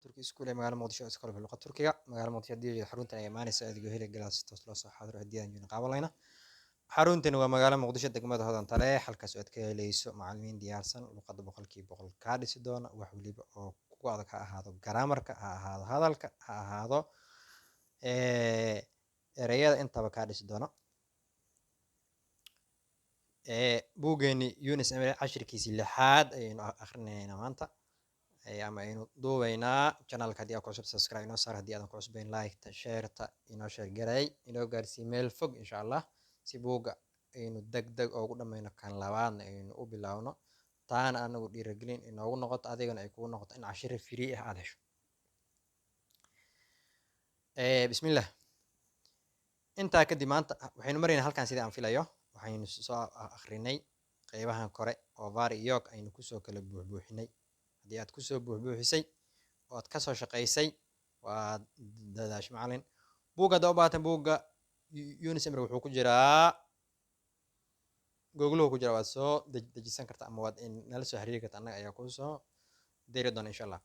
turki iskuul ee magaalada muqdisho oo iskool luqad turkiga magaalada muqdisho hadii xaruntan ay imaanayso adigoo heli galaas toos loo soo xaadiro hadii aan joogin qaabalayna xaruntani waa magaalada muqdisho degmada hodan tale halkaas oo aad ka helayso macallimiin diyaarsan luqadda boqolkiiba boqol kaa dhisi doona wax waliba oo kugu adag ha ahaado garaamarka ha ahaado hadalka ha ahaado ereyada intaba kaa dhisi doona buuggeeni Yunus Emre cashirkiisii 6aad ayaynu akhrinaynaa maanta ama aynu duubaynaa channelka haddii aad ku cusub subscribe inoo saar haddii aadan ku cusbayn like-ta share-ta inoo share garay inoo gaarsii meel fog insha allah si buugga aynu degdeg ugu dhammayno kan labaadna aynu u bilaawno taana anagu dhiirigelin inoogu noqoto adigana ay kugu noqoto in cashiro free ah aad hesho bismillah intaa kadib maanta waxaynu maraynaa halkan sida aan filayo waxaynu soo akhrinay qeybahan kore oo var iyo yok aynu kusoo kala buuxbuuxinay haddii aad kusoo buuxbuuxisay oo aad kasoo shaqaysay waa dadaash macallin buugga hadda u baahatan buugga Yunus Emre wuxuu ku jiraa googluhu ku jira waad soo dejisan karta ama waad nala soo xiriiri karta annaga ayaa kusoo diri doona insha allah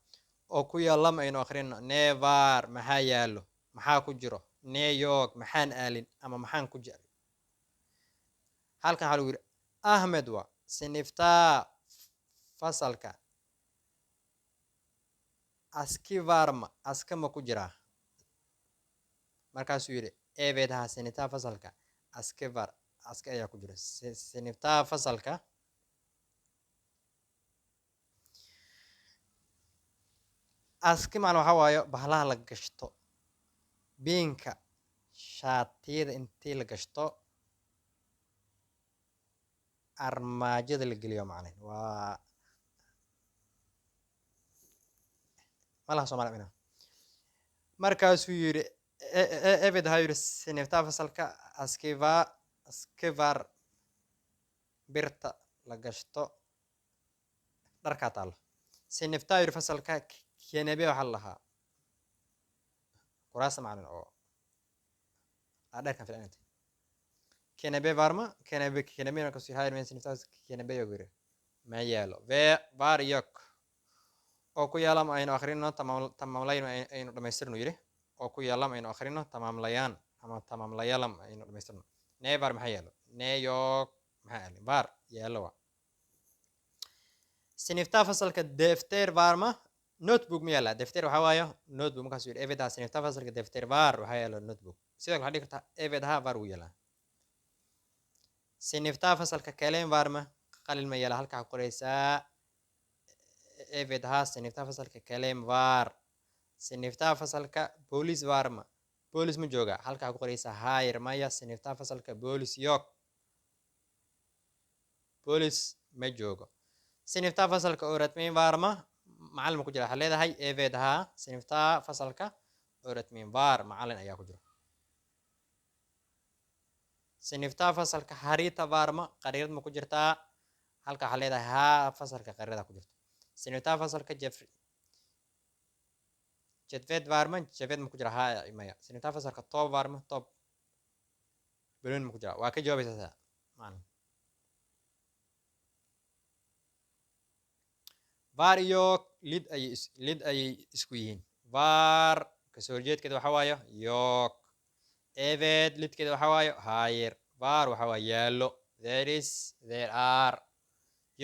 oo ku yaal lama aynu akhrino nevar maxaa yaalo maxaa ku jiro new york maxaan aalin ama maxaan ku jeclay halkan waxaa lagu yidhi ahmed waa siniftaa fasalka askivarma askama ku jiraa markaasuu yidhi eebeedha siniftaa fasalka askevar aske ayaa ku jira siniftaa fasalka aski macna waxaa waayo bahlaha la gashto biinka shaatiyada intii la gashto armaajada la geliyo macnayn waa malaha Soomaali mina markaasuu yidhi ebed ha yidhi siniftaa fasalka askevar birta la gashto dharkaa taalo siniftaa yidhi fasalka kenebe waxaa lahaa kuraasta macalin oo dharkan filananta kenebe varma kenebe markaasuu hayr men siniftaa kenebe yogire ma yaalo var yok oo ku yaalam aynu akhrino tamaamlayn aynu dhamaystirno yidhi oo ku yaalam aynu akhrino tamaamlayaan ama tamaamlayalam aynu dhamaystirno nevar maxaa yaalo new york maxaa aalin var yaalo waa siniftaa fasalka defter varma notebook ma yaala defter waxaa waayo notebook markaasuu yidhi evedaha siniftaa fasalka defter var waxaa yaalo notebook sidoo kale waxaa dhigi kartaa evedaha var wuu yaalaa siniftaa fasalka kalen varma qalin ma yaala halkaa qoraysaa evedaha siniftaa fasalka kalen var siniftaa fasalka bolis varma bolis ma jooga halkaa ku qoraysaa hayr maya siniftaa fasalka bolis yok bolis ma joogo siniftaa fasalka oratmin varma macallin ku jira waxaa leedahay evedaha siniftaa fasalka oratmin var macallin ayaa ku jira siniftaa fasalka harita varma qariirad ma ku jirtaa halka waxaa leedahay ha fasalka qariirada ku jirta siniftaa fasalka jedved varma jedved ma ku jira ha maya siniftaa fasalka top varma top balon ma ku jira waa ka jawaabaysaa macallin var iyo lid ayay isku yihiin var kasoo horjeedkeeda waxaa waayo yok eved lidkeeda waxaa waayo hayr var waxaa waayo yaallo there are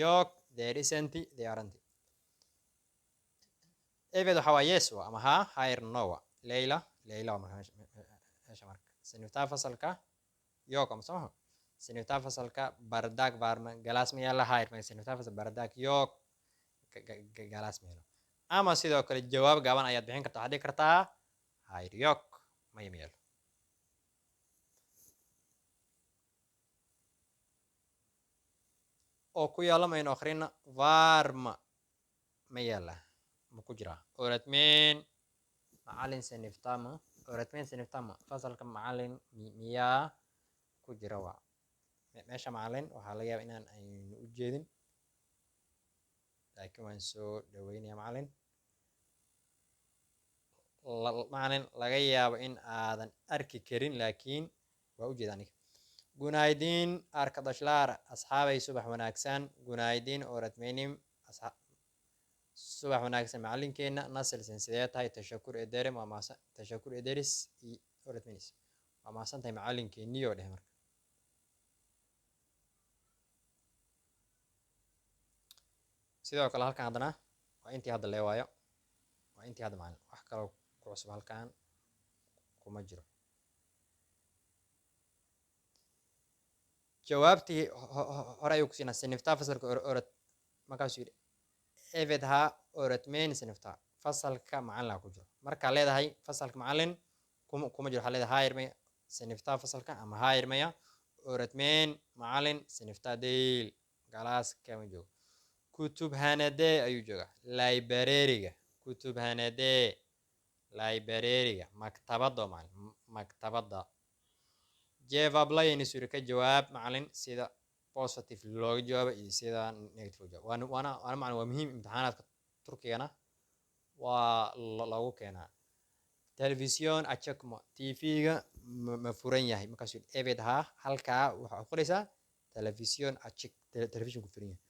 yok there isn't they aren't eved waxaa waayo yes wa ama ha hayr no wa leila waa meesha marka siniftaa fasalka yok ama samaha siniftaa fasalka bardak varma galaas ma yaalla hayr ma siniftaa fasal bardak yok galaas meelo ama sidoo kale jawaab gaaban ayaad bixin kartaa waxaad dhigi kartaa hayr yok maya meelo oo ku yaalam aynu akhrina varma ma yaala ma ku jira oratmen macallin siniftama oratmen siniftama fasalka macallin miyaa ku jira waa meesha macallin waxaa laga yaabaa inaan aynu u jeedin laakiin waan soo dhaweynaya macallin laga yaabo in aadan arki karin laakiin waa u jeeda aniga gunaydin arkadaşlar asxaabay subax wanaagsan gunaydin oratmenim subax wanaagsan macalinkeena nasilsen sidee tahay tashakur ederim waa maasan tashakur ederis iyo oratmenis waa maasan tahay macalinkeeniyo dheh marka sidoo kale halkan haddana waa intii hadda lee waayo waa intii hadda macalin wax kaloo ku cusub halkan kuma jiro jawaabtii hore ayuu ku siinaa siniftaa fasalka orad markaasuu yidhi evet ha oratmen siniftaa fasalka macalin ku jiro markaa leedahay fasalka macalin kuma jiro waxaa leedahay haayirmaya siniftaa fasalka ama haayirmaya oratmen macalin siniftaa deyl galaaska ma joogo kutubhanadee ayuu joogaa librariga kutubhanadee librariga maktabada macalin maktabada jevablayni suri ka jawaab macalin sida positive looga jawaabo iyo sida negative looga jawaabo waana macalin waa muhiim imtixaanaadka turkigana waa lagu keenaa television achakmo tv-ga ma furan yahay markaas evet ha halkaa waxaa qoraysaa television achik television ku furan yahay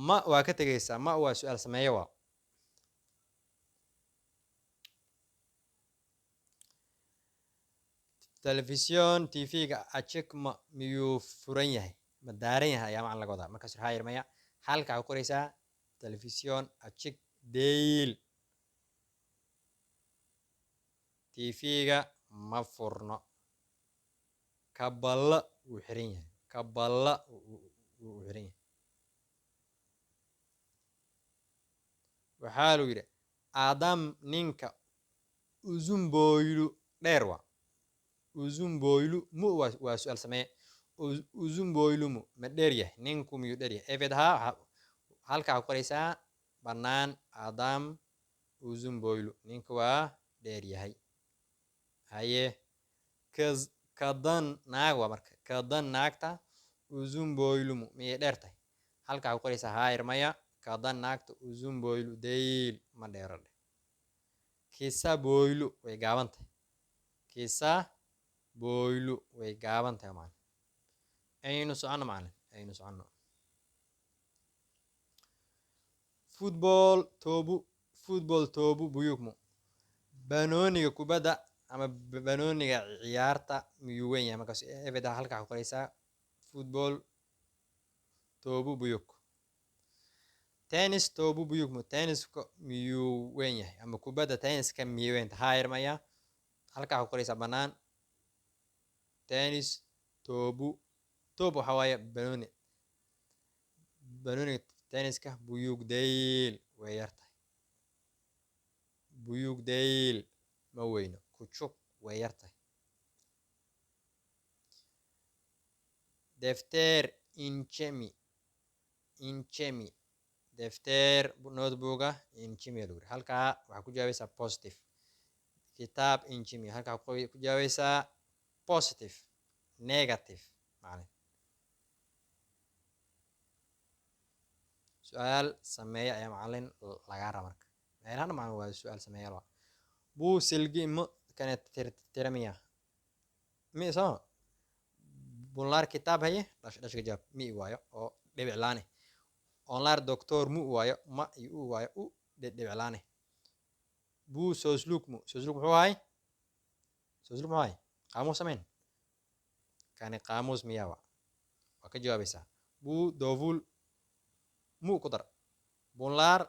ma waa ka tegaysaa ma waa su-aal sameeyo waa television tv-ga achikma miyuu furan yahay ma daaran yahay ayaa macalin laga wadaa markaas waxaa yirmaya halkaa ku qoraysaa television achik deyl tv-ga ma furno kaballa wuu xiran yahay kaballa wuu xiran yahay waxaa lagu yidhi adam ninka uzumboylu dheer waa uzumboylu mu waa su-aal samee uzumboylumu ma dheer yahay ninku miyuu dheer yahay evet ha halkaa ku qoraysaa bannaan adam uzumboylu ninka waa dheer yahay haye kadan naag waa marka kadan naagta uzumboylumu miyay dheer tahay halkaa ku qoraysaa haayirmaya kadan naagta uzumboylu deyl ma dheera dheh kisa boylu way gaaban tahay kisa boylu way gaaban tahay macalin aynu socono macalin aynu socono football toobu buyugmu banooniga kubadda ama banooniga ciyaarta miyuu weyn yahay markaas evet halkaa ku qoraysaa football toobu buyug tennis toobu buyugmu tenniska miyuu weyn yahay ama kubadda tenniska miyuu weyn tahay haayirmaya halkaa ku qoraysaa bannaan tennis toobu toob waxaa waaye banooni banooniga tenniska buyug deyl way yar tahay buyug deyl ma weyno kucuk way yar tahay defter inchemi defter notebooka inchemi lagu yiri halkaa waxaa ku jawaabaysaa positive kitaab inchemi halkaa ku jawaabaysaa positive negative macalin su-aal sameeya ayaa macalin lagaa raba marka meelahana macalin waa su-aal sameeya laba buu silgi mo kana tiramiya mi soo bunlaar kitaab haye dhashka jawaab mi waayo oo dhibic laane onlaar doctor mu waayo ma iyo u waayo u dhibic laane buu soosluk muxuu ahay soosluk muxuu ahay qaamuus samayn kani qaamuus miyaa waa ka jawaabaysaa buu dovul mu ku dar bunlaar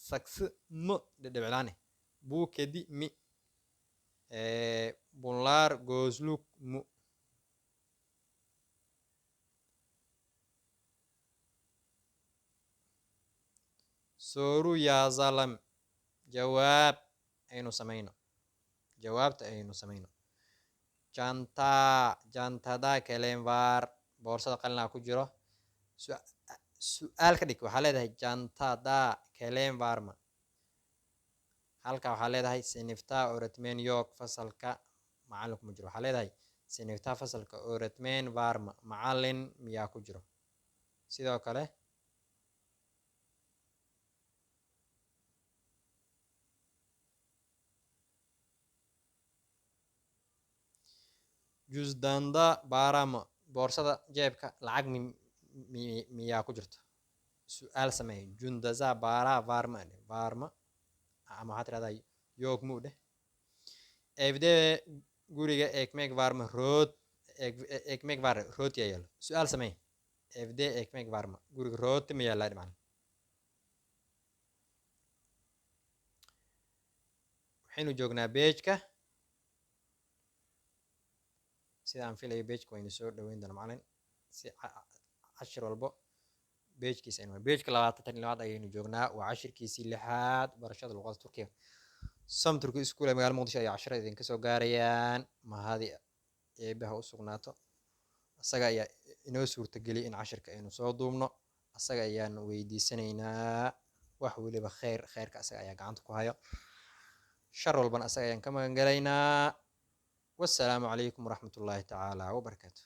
saksi mo dhibic laane buu kedi mi bunlaar goosluk mu sooru yaazalam jawaab aynu samayno jawaabta aynu samayno jantada kelenvar boorsada qalinaa ku jiro su-aal ka dhig waxaa leedahay jantada kelenvarma halkaa waxaa leedahay siniftaa oratmen york fasalka macalin kuma jiro waxaa leedahay siniftaa fasalka oratmen varma macalin miyaa ku jiro sidoo kale jusdanda barama boorsada jeebka lacag miyaa ku jirto su'aal samee jundaza bara varma dheh varma ama waxaad tirahdaa yoogmuu dheh evde guriga ekmek varma rood ekmek var rooti yaa yaalo su'aal samee evde ekmek varma guriga rooti ma yaallaa dheh macna waxaynu joognaa beejka sida aan filayo beejka waynu soo dhaweyn doona macalin si cashir walbo beejkiisa aynu beejka 22 ayaynu joognaa waa cashirkiisii 6aad barashada luqadda turkiga samturki iskuul ee magaalada muqdisho ayaa cashirada idinka soo gaarayaan mahadi eebaha u sugnaato asaga ayaa inoo suurtageliya in cashirka aynu soo duubno asaga ayaanu weydiisanaynaa wax weliba kheyrka asaga ayaa gacanta ku hayo shar walbana asaga ayaan ka magan galaynaa wassalaamu calaykum waraxmatullaahi tacaala wabarakaatu